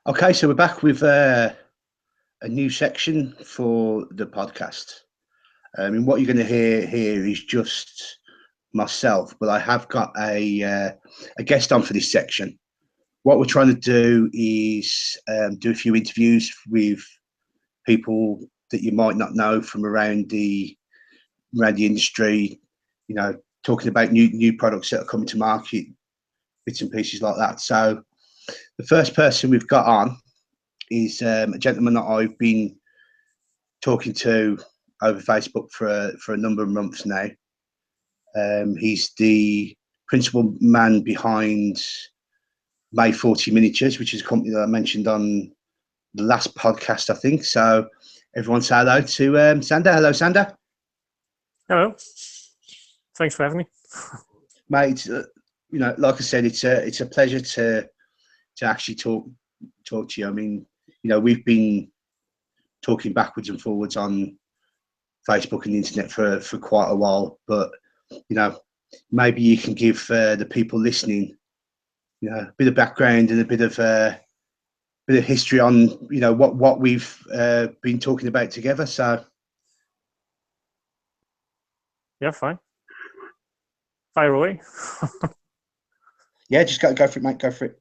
Okay, so we're back with a new section for the podcast. And what you're going to hear here is just myself, but I have got a guest on for this section. What we're trying to do is do a few interviews with people that you might not know from around the industry. You know, talking about new products that are coming to market, bits and pieces like that. So the first person we've got on is a gentleman that I've been talking to over Facebook for a number of months now. He's the principal man behind May 40 Miniatures, which is a company that I mentioned on the last podcast, I think. So everyone say hello to Sander. Hello, Sander. Hello. Thanks for having me. Mate, like I said, it's a pleasure to actually talk to you. I mean, we've been talking backwards and forwards on Facebook and the internet for quite a while, but maybe you can give the people listening a bit of background and a bit of history on what we've been talking about together. So yeah, fine. Fire away. Yeah, just go for it, mate. Go for it.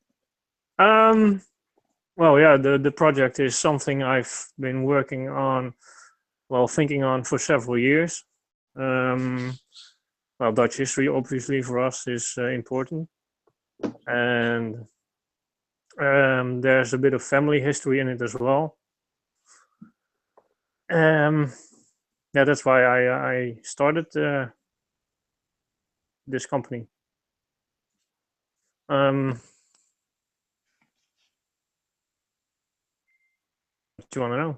Well, yeah, the project is something I've been working on, thinking on for several years. Well, Dutch history, obviously, for us is important. And there's a bit of family history in it as well. Yeah, that's why I started this company. What do you want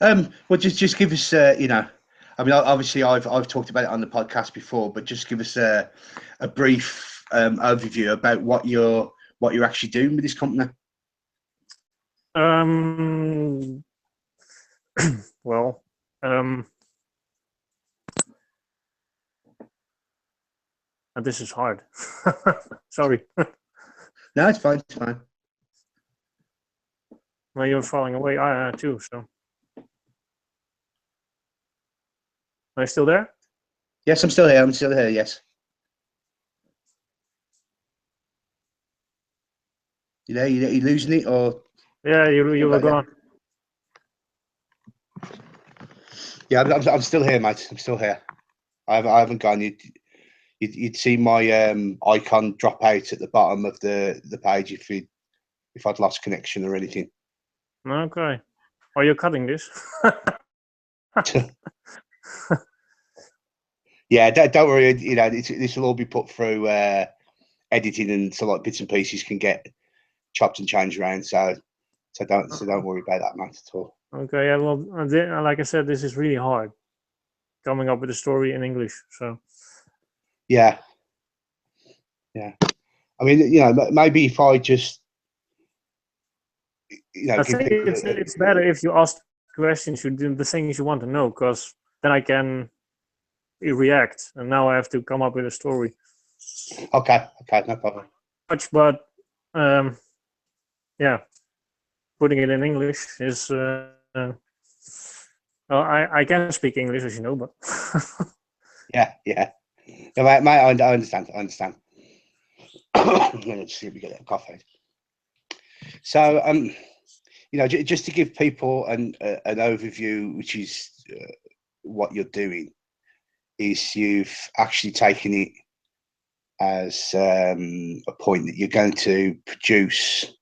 to know? Well, just give us, I mean, obviously, I've talked about it on the podcast before, but just give us a brief overview about what you're actually doing with this company. Well, this is hard. Sorry. No, it's fine. It's fine. Well, you're falling away too, so. Are you still there? Yes, I'm still here. I'm still here, yes. You know, you losing it, or? Yeah, you were gone. Yeah, I'm still here, mate. I'm still here. I haven't gone. You'd see my icon drop out at the bottom of the page if I'd lost connection or anything. Okay. Are you cutting this? Yeah, don't worry. This will all be put through editing, and so like bits and pieces can get chopped and changed around. So don't worry about that, mate, at all. Okay. Yeah. Well, like I said, this is really hard coming up with a story in English. So. Yeah. I mean, maybe if I just, I think it's better if you ask questions, you do the things you want to know, because then I can react, and now I have to come up with a story. Okay, no problem. But yeah, putting it in English is well, I can speak English, as you know, but yeah, mate, I understand. Let's see if we get a coffee. So just to give people an overview, which is what you're doing, is you've actually taken it as a point that you're going to produce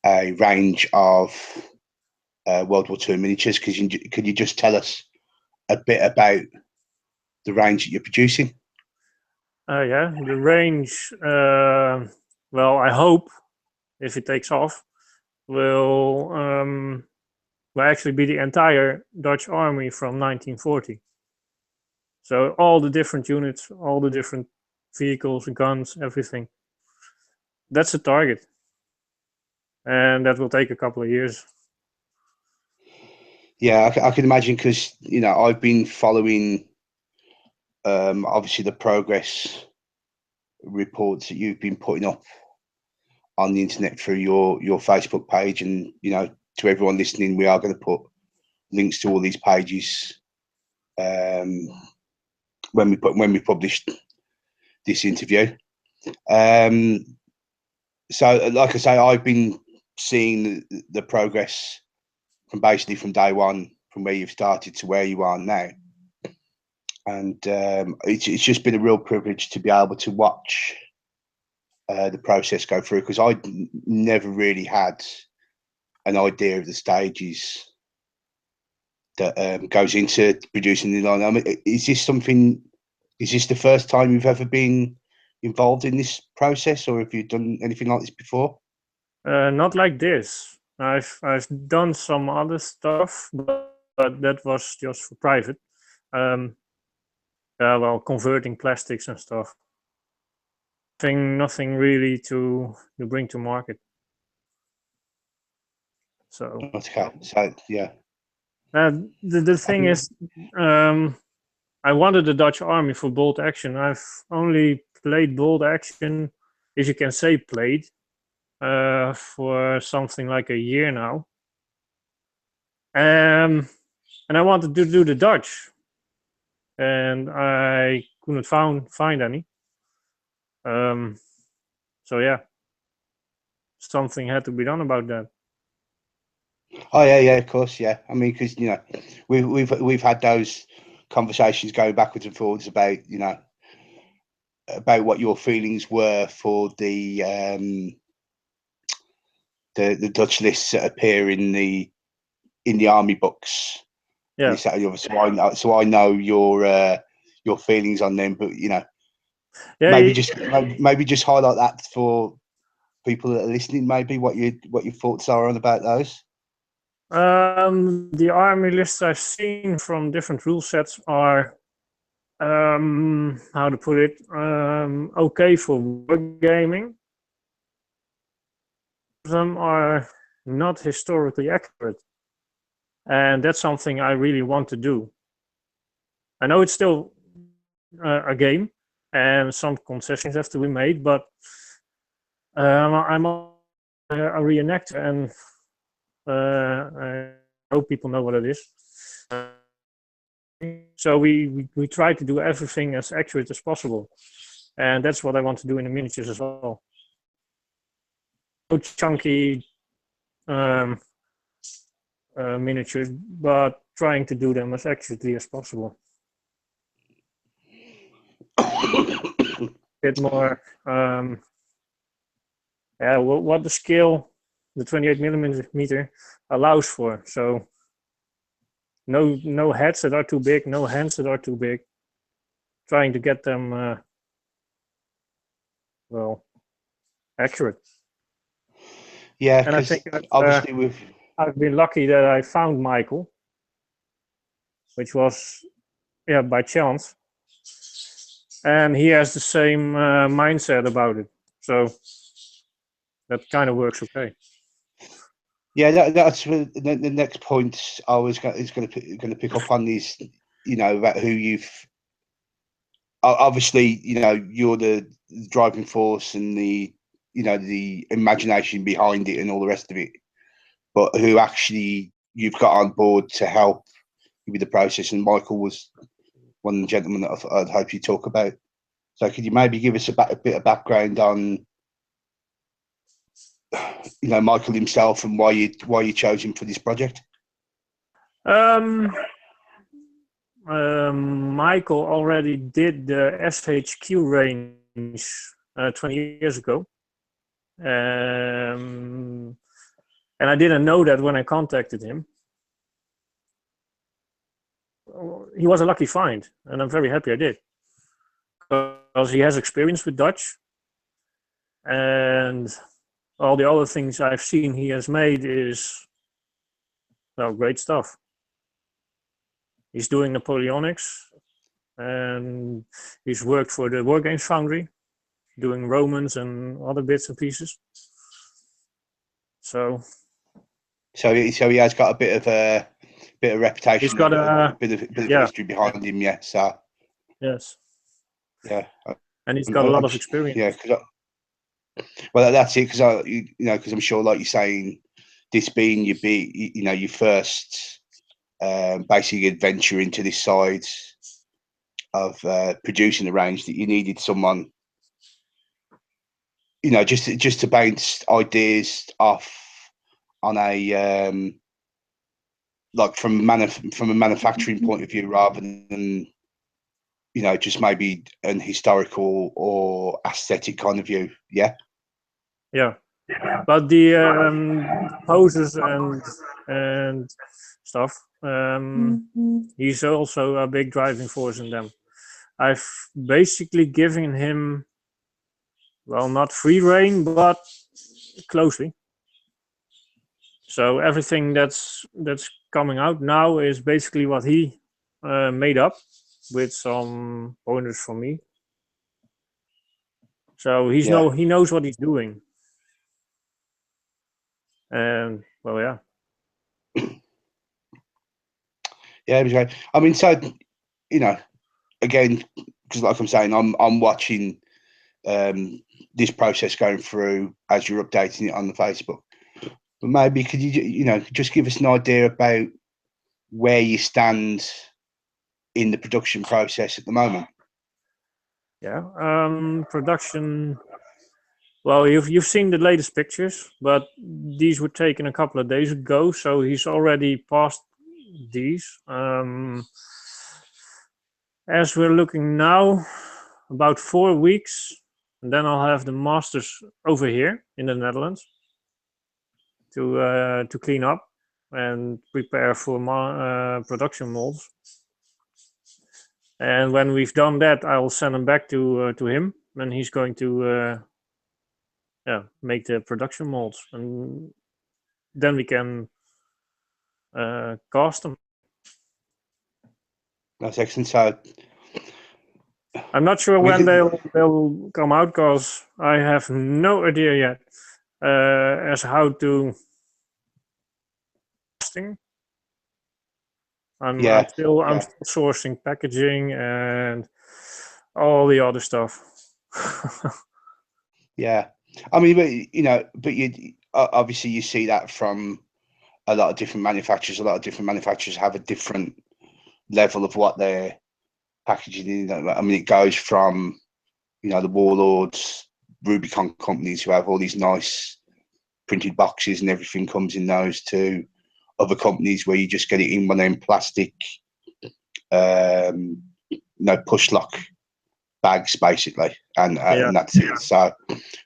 a range of World War II miniatures. Could you just tell us a bit about the range that you're producing? Yeah, the range. Well, I hope if it takes off, will actually be the entire Dutch army from 1940. So all the different units, all the different vehicles, guns, everything. That's the target, and that will take a couple of years. Yeah, I can imagine, because I've been following obviously the progress reports that you've been putting up on the internet through your Facebook page, and to everyone listening, we are going to put links to all these pages when we publish this interview. So, like I say, I've been seeing the progress from day one, from where you've started to where you are now, and it's just been a real privilege to be able to watch the process go through, because I never really had an idea of the stages that goes into producing the line. I mean, is this the first time you've ever been involved in this process, or have you done anything like this before? Not like this. I've done some other stuff, but that was just for private. Well, converting plastics and stuff. Nothing really to bring to market. So okay, so yeah. The thing is, I wanted the Dutch Army for bolt action. I've only played bolt action, if you can say played, for something like a year now. And I wanted to do the Dutch, and I couldn't find any. So yeah, something had to be done about that. Oh yeah, of course, yeah. I mean, because we've had those conversations going backwards and forwards about about what your feelings were for the Dutch lists that appear in the army books. Yeah. So I know your feelings on them, but Yeah. maybe just highlight that for people that are listening. Maybe what your thoughts are on about those. The army lists I've seen from different rule sets are, how to put it, okay for wargaming. Them are not historically accurate, and that's something I really want to do. I know it's still a game, and some concessions have to be made, but I'm a reenactor, and I hope people know what it is. So we try to do everything as accurate as possible, and that's what I want to do in the miniatures as well. No chunky miniatures, but trying to do them as accurately as possible. A bit more, yeah, what the scale, the 28mm allows for. So no heads that are too big, no hands that are too big. Trying to get them, well, accurate. Yeah, and I because think obviously I've been lucky that I found Michael, which was by chance, and he has the same mindset about it. So that kind of works okay. Yeah, that's the next point I was going to pick up on these. About who you've obviously you're the driving force and the the imagination behind it and all the rest of it, but who actually you've got on board to help with the process. And Michael was one of the gentlemen that I'd hope you talk about. So could you maybe give us a bit of background on Michael himself and why you chose him for this project? Michael already did the SHQ range 20 years ago. And I didn't know that when I contacted him. He was a lucky find, and I'm very happy I did. Because he has experience with Dutch. And all the other things I've seen he has made is, well, great stuff. He's doing Napoleonics, and he's worked for the Wargames Foundry, doing Romans and other bits and pieces. So he has got a bit of reputation. He's got a bit of history behind him. Yeah. So. Yes. Yeah. And he's got a lot of experience. Yeah, Well, that's it, because because I'm sure, like you're saying, this being your first basically adventure into this side of producing the range, that you needed someone, just to bounce ideas off on a like from a manufacturing point of view, rather than just maybe an historical or aesthetic kind of view. Yeah. Yeah, but the poses and stuff. He's also a big driving force in them. I've basically given him, well, not free reign, but closely. So everything that's coming out now is basically what he made up, with some pointers from me. So Yeah. he knows what he's doing, and well, yeah. Yeah, it was great. I mean, so again, because like I'm saying, I'm watching this process going through as you're updating it on the Facebook. But maybe could you just give us an idea about where you stand in the production process at the moment? Yeah, production. Well, you've seen the latest pictures, but these were taken a couple of days ago, so he's already past these. As we're looking now, about 4 weeks, and then I'll have the masters over here in the Netherlands to clean up and prepare for production molds. And when we've done that, I will send them back to him, and he's going to make the production molds, and then we can cast them. That's excellent. So I'm not sure when they'll come out, because I have no idea yet as how to casting. I'm still sourcing packaging and all the other stuff. Yeah, I mean, but you obviously you see that from a lot of different manufacturers. A lot of different manufacturers have a different level of what they're packaging in. I mean, it goes from the Warlords, Rubicon companies who have all these nice printed boxes and everything comes in those, to other companies where you just get it in one of them plastic, push lock bags basically, and that's it. So,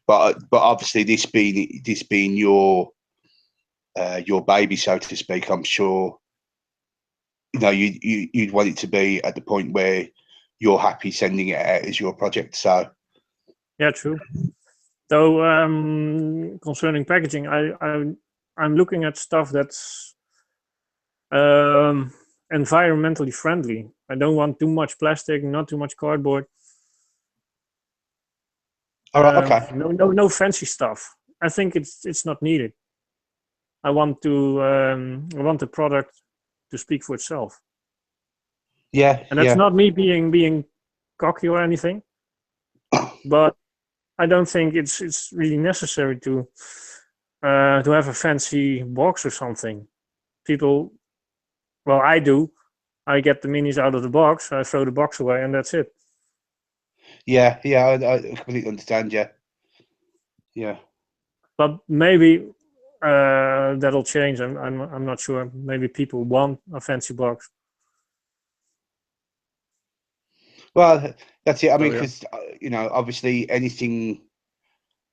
but obviously this being your baby, so to speak, I'm sure you'd want it to be at the point where you're happy sending it out as your project. So yeah, true. So concerning packaging, I'm looking at stuff that's environmentally friendly. I don't want too much plastic, not too much cardboard. all right, okay. No fancy stuff. I think it's not needed. I want the product to speak for itself. Yeah, And that's not me being cocky or anything, but I don't think it's really necessary to have a fancy box or something. People, well, I do. I get the minis out of the box, I throw the box away, and that's it. Yeah, I completely understand. Yeah. But maybe that'll change. I'm not sure. Maybe people want a fancy box. Well, that's it. I mean, So yeah, because obviously anything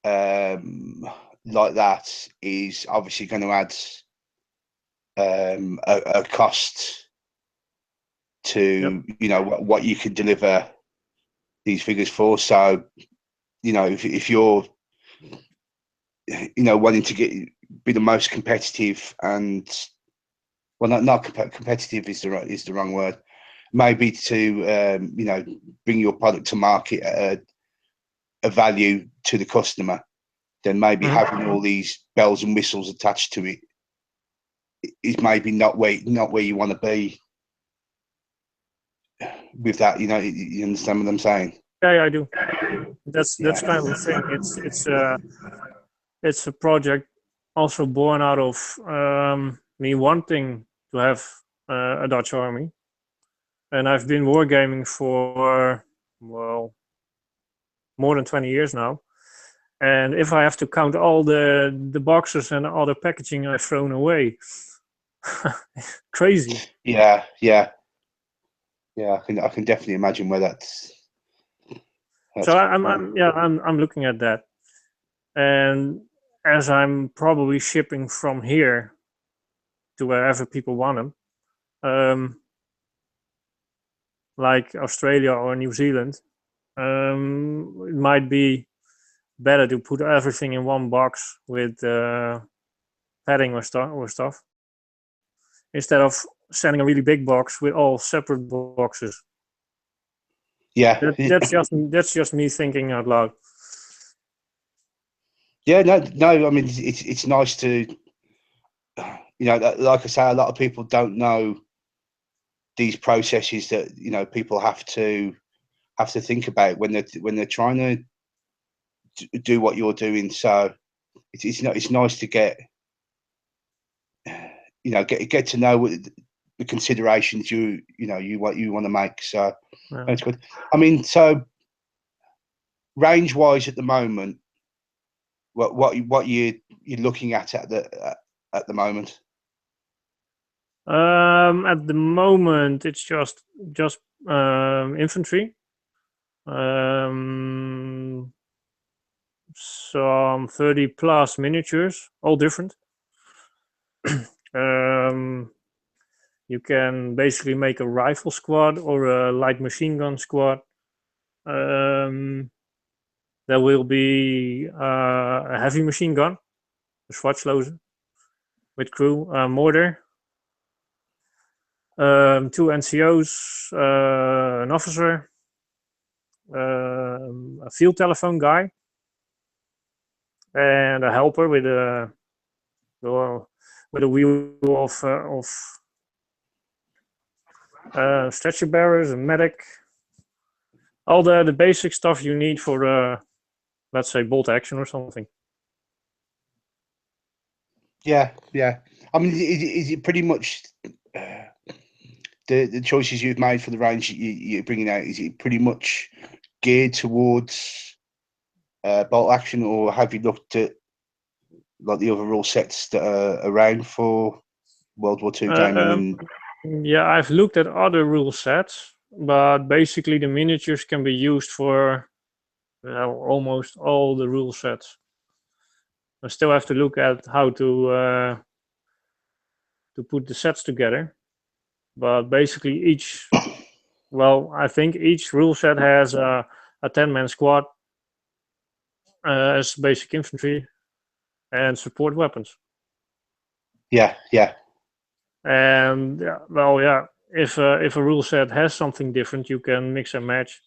like that is obviously going to add a cost yep. to what you can deliver these figures for. So if you're wanting to be the most competitive, and well, not competitive is the wrong word. Maybe to bring your product to market at a value to the customer, then maybe having all these bells and whistles attached to it is maybe not where you want to be with that. You understand what I'm saying? Yeah, I do. that's kind of the thing. It's a project also born out of me wanting to have a Dutch army, and I've been wargaming for well more than 20 years now. And if I have to count all the boxes and other packaging I've thrown away, crazy. Yeah, yeah, yeah. I can definitely imagine where that's So I'm looking at that, and as I'm probably shipping from here to wherever people want them, like Australia or New Zealand, it might be better to put everything in one box with padding or stuff instead of sending a really big box with all separate boxes. yeah. That's just me thinking out loud. Yeah, no. I mean, it's nice to, like I say, a lot of people don't know these processes that people have to think about when they're trying to do what you're doing. So it's nice to get get to know the considerations you want to make. So that's good. I mean, so range wise at the moment, what you're looking at the moment? At the moment, it's just infantry. Some 30 plus miniatures, all different. You can basically make a rifle squad or a light machine gun squad. There will be a heavy machine gun, a Schwarzlose, with crew, mortar, 2 NCOs, an officer, a field telephone guy, and a helper with a wheel of stretcher bearers, a medic, all the basic stuff you need for let's say bolt action or something. Yeah. I mean, is it pretty much the choices you've made for the range you're bringing out? Is it pretty much geared towards bolt action, or have you looked at like the other rule sets that are around for World War II gaming? Yeah, I've looked at other rule sets, but basically the miniatures can be used for almost all the rule sets. I still have to look at how to put the sets together, but basically I think each rule set has a 10-man squad as basic infantry and support weapons. Yeah. And if a rule set has something different, you can mix and match.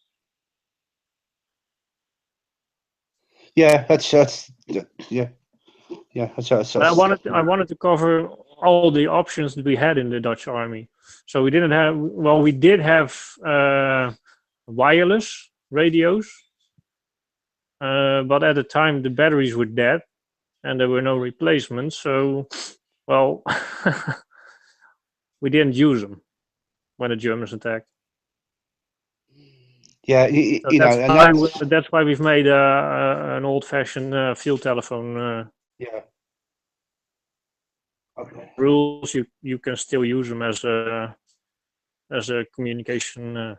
Yeah, that's yeah. I wanted to cover all the options that we had in the Dutch army. So we did have wireless radios, but at the time the batteries were dead and there were no replacements. So, well, we didn't use them when the Germans attacked. Yeah, so that's why we've made an old-fashioned field telephone. Yeah. Okay. Rules you can still use them as a communication.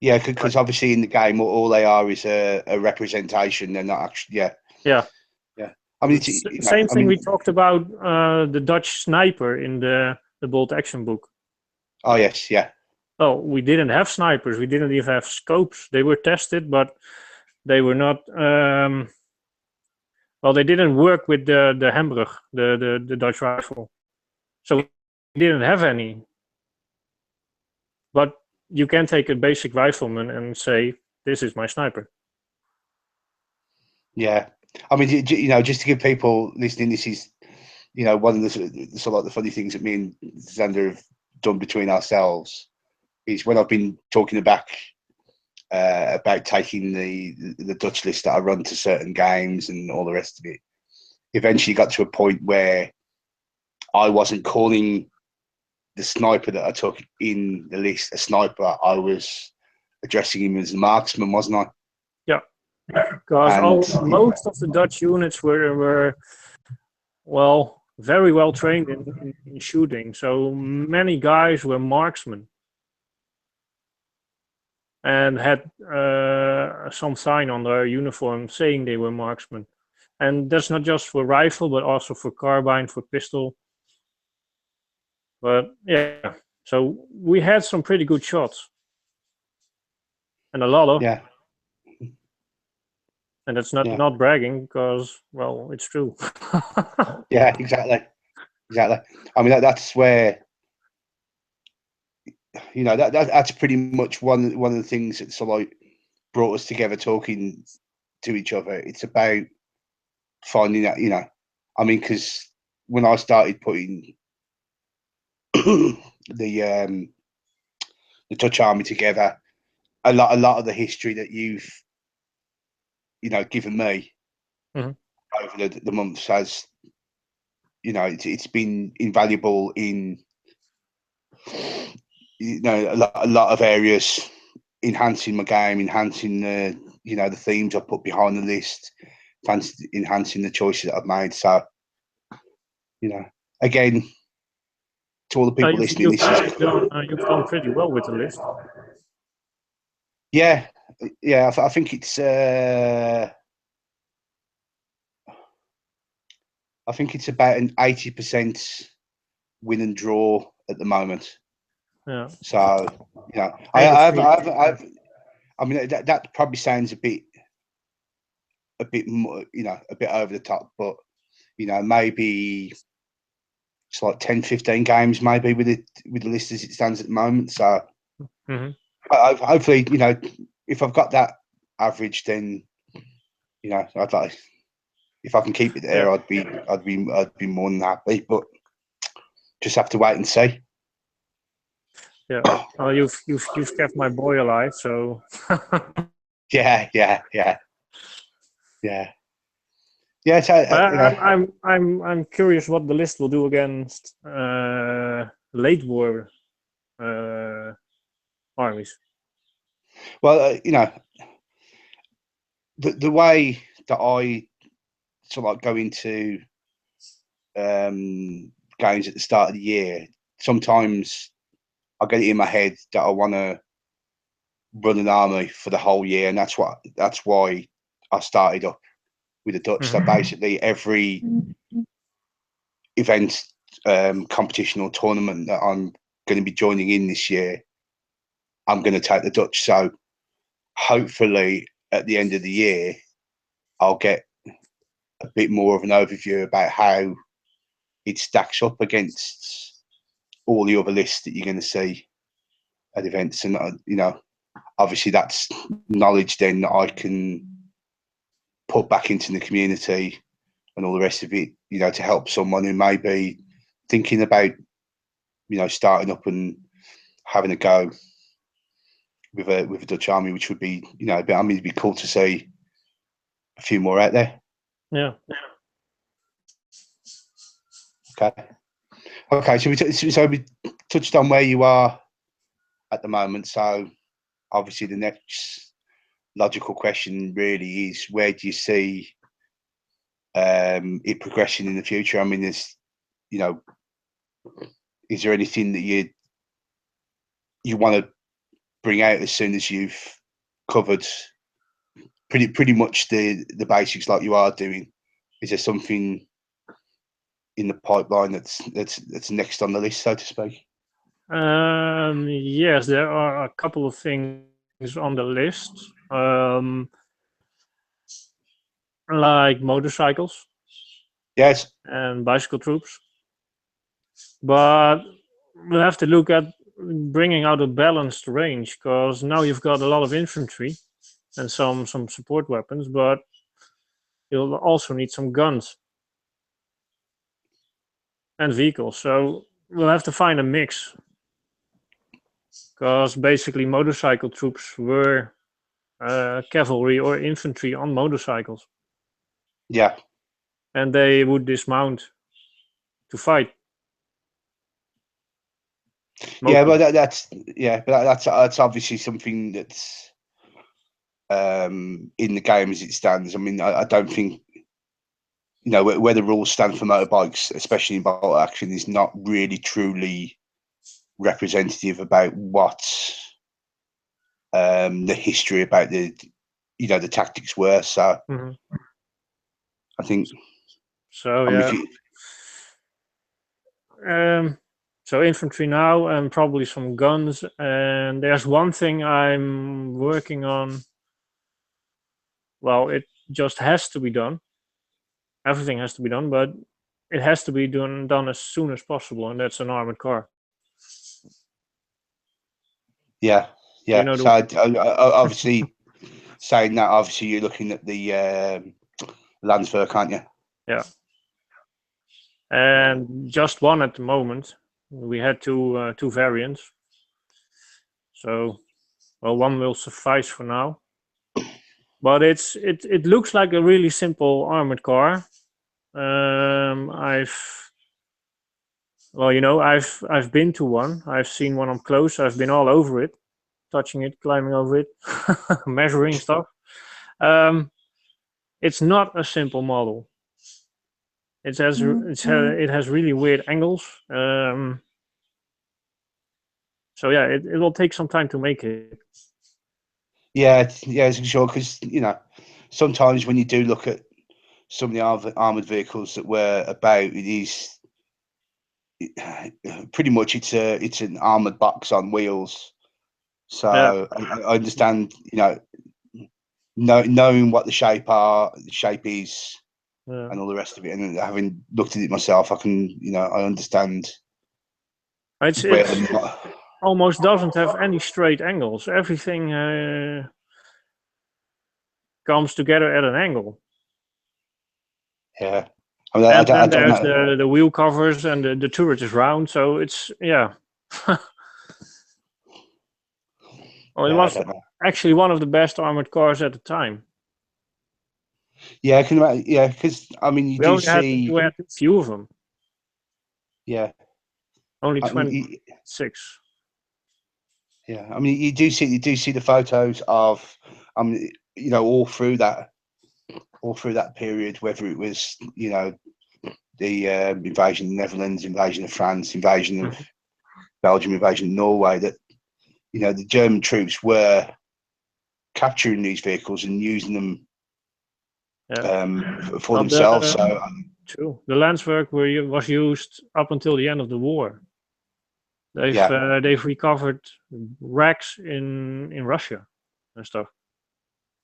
Yeah, because obviously in the game, all they are is a representation. They're not actually. Yeah. Yeah. I mean, Same thing we talked about the Dutch sniper in the bolt action book. Oh yes, yeah. Well, we didn't have snipers. We didn't even have scopes. They were tested, but they were not. They didn't work with the Hembrug, the Dutch rifle. So we didn't have any. But you can take a basic rifleman and say, "This is my sniper." Yeah, I mean, just to give people listening, this is, one of the sort of the funny things that me and Xander have done between ourselves is when I've been talking back about taking the Dutch list that I run to certain games and all the rest of it. Eventually got to a point where I wasn't calling the sniper that I took in the list a sniper. I was addressing him as a marksman, wasn't I? Yeah, because most of the Dutch units were well, very well trained in shooting. So many guys were marksmen and had some sign on their uniform saying they were marksmen. And that's not just for rifle, but also for carbine, for pistol. But yeah, so we had some pretty good shots. And a lot of. Yeah. And that's not bragging because, well, it's true. Yeah, exactly. I mean, that's where, you know, that's pretty much one of the things that's like brought us together, talking to each other. It's about finding that, you know, I mean, because when I started putting the Dutch Army together, a lot of the history that you've, you know, given me over the months has, you know, it's been invaluable in, you know, a lot of areas, enhancing my game, enhancing the, you know, the themes I put behind the list, enhancing the choices that I've made. So, you know, again, to all the people listening, you've done pretty well with the list. Yeah, I think it's about an 80% win and draw at the moment. Yeah. So, you know, I mean, that probably sounds a bit more, you know, a bit over the top, but, you know, maybe it's like 10, 15 games maybe with the list as it stands at the moment. So hopefully, you know, if I've got that average, then, you know, I'd like, if I can keep it there, I'd be more than happy. But just have to wait and see. Yeah. Well, you've kept my boy alive, so. Yeah. So, you know. I'm curious what the list will do against late war armies. Well, you know, the way that I sort of like go into games at the start of the year, sometimes I get it in my head that I want to run an army for the whole year, and that's why I started up with the Dutch. So basically, every event, competition or tournament that I'm going to be joining in this year, I'm going to take the Dutch. So hopefully, at the end of the year, I'll get a bit more of an overview about how it stacks up against all the other lists that you're going to see at events. And, you know, obviously that's knowledge then that I can put back into the community and all the rest of it, you know, to help someone who may be thinking about, you know, starting up and having a go with a Dutch Army, which would be, you know, it'd be cool to see a few more out there. Yeah. Okay. So we touched on where you are at the moment. So obviously the next logical question really is, where do you see it progressing in the future? I mean, you know, is there anything that you want to bring out as soon as you've covered pretty much the basics like you are doing? Is there something in the pipeline that's next on the list, so to speak? Yes, there are a couple of things on the list, like motorcycles. Yes. And bicycle troops. But we'll have to look at bringing out a balanced range, because now you've got a lot of infantry and some support weapons, but you'll also need some guns and vehicles. So we'll have to find a mix, because basically motorcycle troops were cavalry or infantry on motorcycles, Yeah. and they would dismount to fight. Yeah, Mostly. but that's obviously something that's in the game as it stands. I mean, I don't think where the rules stand for motorbikes, especially in bolt action, is not really truly representative about what the history about the tactics were. So Mm-hmm. I think So I mean yeah. if you, So infantry now and probably some guns. And there's one thing I'm working on. Well, it just has to be done. Everything has to be done, but it has to be done as soon as possible, and that's an armored car. yeah, You yeah. know So the obviously saying that, obviously you're looking at the Landsverk, aren't you? yeah, and just one at the moment. We had two variants, so well, one will suffice for now. But it looks like a really simple armored car. I've been to one. I've seen one up close. I've been all over it, touching it, climbing over it, measuring stuff. Um, it's not a simple model. It has really weird angles. So yeah, it will take some time to make it. Yeah, yeah, sure. Because sometimes when you do look at some of the armored vehicles that we're about, it is pretty much it's an armored box on wheels. Yeah, So I understand, knowing what the shape is, yeah. and all the rest of it, and having looked at it myself, I can, I understand where It's almost doesn't have any straight angles. Everything comes together at an angle. yeah. I mean, And I then don't there's know. the wheel covers and the turret is round, so it's yeah. Well, it Yeah, I was don't know. actually one of the best armored cars at the time. Yeah, I can imagine. Yeah, because I mean, you We do only had see. we had a few of them, Yeah, only I mean, 26. yeah. I mean, you do see the photos of, all through that period, whether it was, the invasion of the Netherlands, invasion of France, invasion of Mhm. Belgium, invasion of Norway, that the German troops were capturing these vehicles and using them Yeah. for Well, themselves. So true. The Landswerk was used up until the end of the war. yeah, They've recovered wrecks in Russia and stuff,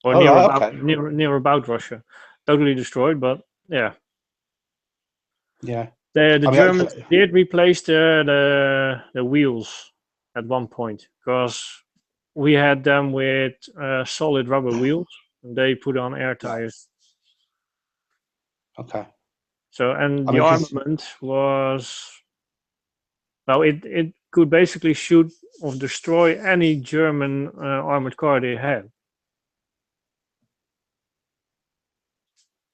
or all right, okay, near about Russia. Totally destroyed, but yeah. yeah. The I mean, Germans did replace the wheels at one point because we had them with solid rubber wheels, and they put on air yeah, tires. okay. So and I the mean, because armament was well, it could basically shoot or destroy any German armored car they had.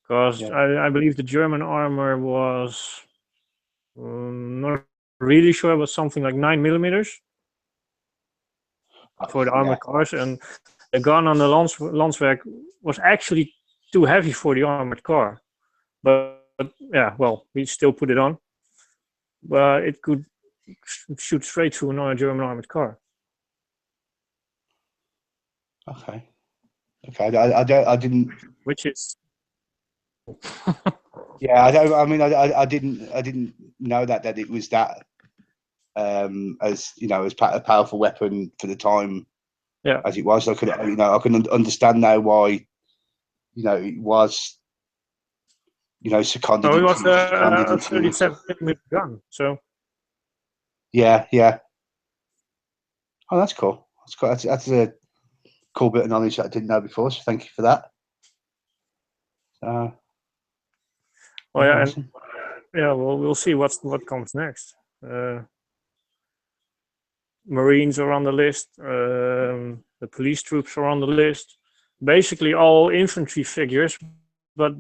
Because yeah, I believe the German armor was not really sure, but something like 9 millimeters for the yeah, armored cars, and the gun on the Landswerk was actually too heavy for the armored car. But yeah, well, we still put it on, but it could shoot straight through a German armored car. okay, okay. I didn't. Which is Yeah, I don't. I mean, I didn't know that it was that as a powerful weapon for the time yeah. as it was. I can understand now why it was seconded No, it was seconded a into use. 37 millimeter gun. So Yeah, yeah. Oh, that's cool. That's cool. That's a cool bit of knowledge that I didn't know before. So thank you for that. oh Yeah, yeah, and awesome. yeah, well, we'll see what comes next. Marines are on the list. The police troops are on the list. basically all infantry figures, but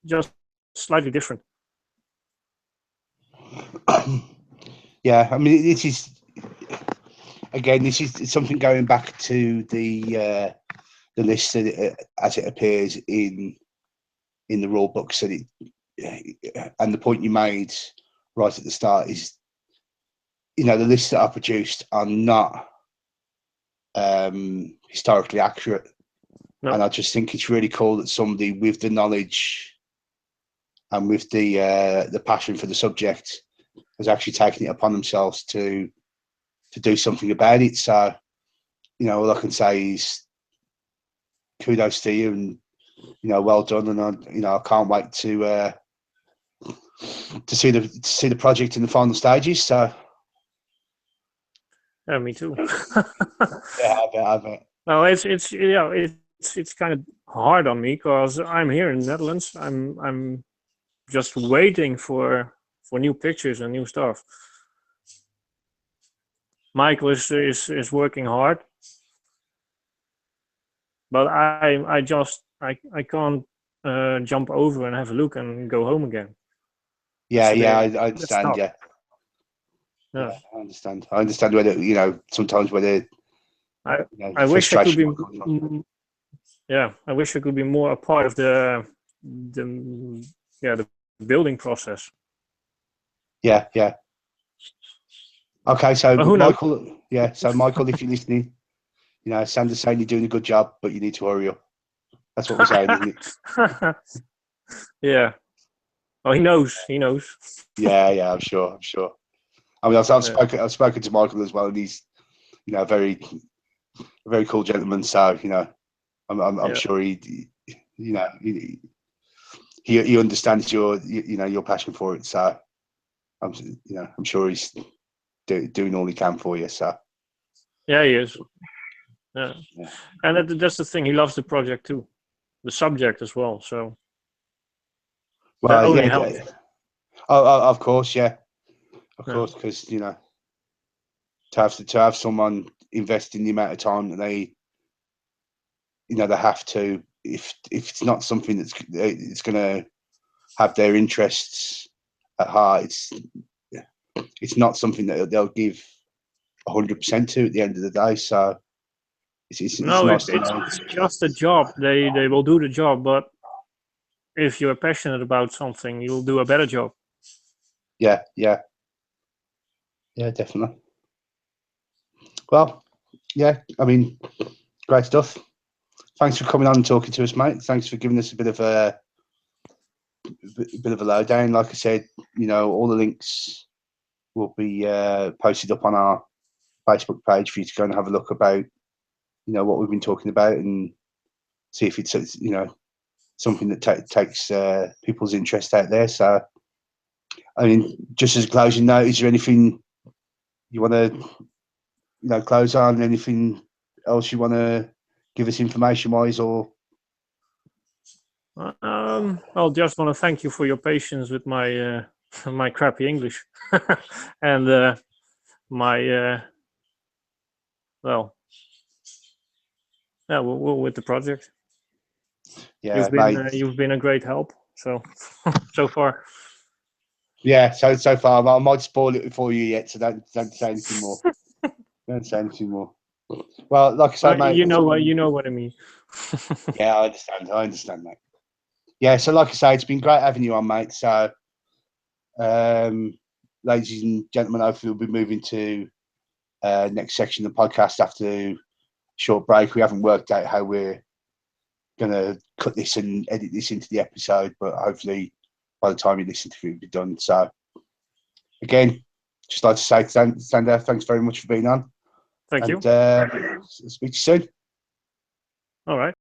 just slightly different. Yeah, I mean, this is again, this is something going back to the list that as it appears in the rule books, and the point you made right at the start is, the lists that are produced are not historically accurate. No. And I just think it's really cool that somebody with the knowledge and with the passion for the subject has actually taken it upon themselves to do something about it. So, all I can say is kudos to you, and well done. And I can't wait to see the project in the final stages. So, Yeah, me too. yeah, I bet. No, it's kind of hard on me because I'm here in the Netherlands. I'm just waiting for new pictures and new stuff. Michael is working hard, but I can't jump over and have a look and go home again. Yeah, I That's understand. tough. Yeah. Yeah. I understand. I understand whether sometimes whether I wish I could be. Yeah, I wish I could be more a part of the the building process. Yeah. Okay, so But who knows? Michael, Michael, if you're listening, Sanders saying you're doing a good job, but you need to hurry up. That's what we're saying, isn't it? Yeah. Oh, he knows. He knows. Yeah, I'm sure. I mean, I've spoken to Michael as well, and he's, a very cool gentleman. So, I'm sure he understands your passion for it. So, I'm sure he's doing all he can for you. So, yeah, he is. Yeah, and that's the thing. He loves the project too, the subject as well. So that well, only yeah, helps. of course, yeah, of course, because to have someone invest in the amount of time that they have to, if it's not something that's it's going to have their interests at heart, it's not something that they'll give 100% to at the end of the day. So it's No, nice to it's know. just a job. They will do the job, but if you're passionate about something, you'll do a better job. Yeah, definitely. Well, yeah, I mean, great stuff. Thanks for coming on and talking to us, mate. Thanks for giving us a bit of a lowdown. Like I said, all the links will be posted up on our Facebook page for you to go and have a look about, what we've been talking about, and see if it's something that takes people's interest out there. So, I mean, just as a closing note, is there anything you want to, close on? Anything else you want to give us information-wise, or? I'll just want to thank you for your patience with my my crappy English and my well, yeah, with the project. Yeah, mate. You've been a great help. So so far. Yeah, so far I might spoil it for you yet, so don't say anything more. Don't say anything more. Well, like I said, mate. You know what I mean. Yeah, I understand, mate. Yeah, so like I say, it's been great having you on, mate. So, ladies and gentlemen, hopefully we'll be moving to next section of the podcast after a short break. We haven't worked out how we're going to cut this and edit this into the episode, but hopefully by the time you listen to it, it'll be done. So, again, just like to say, Sander, thanks very much for being on. Thank you. Speak to you soon. All right.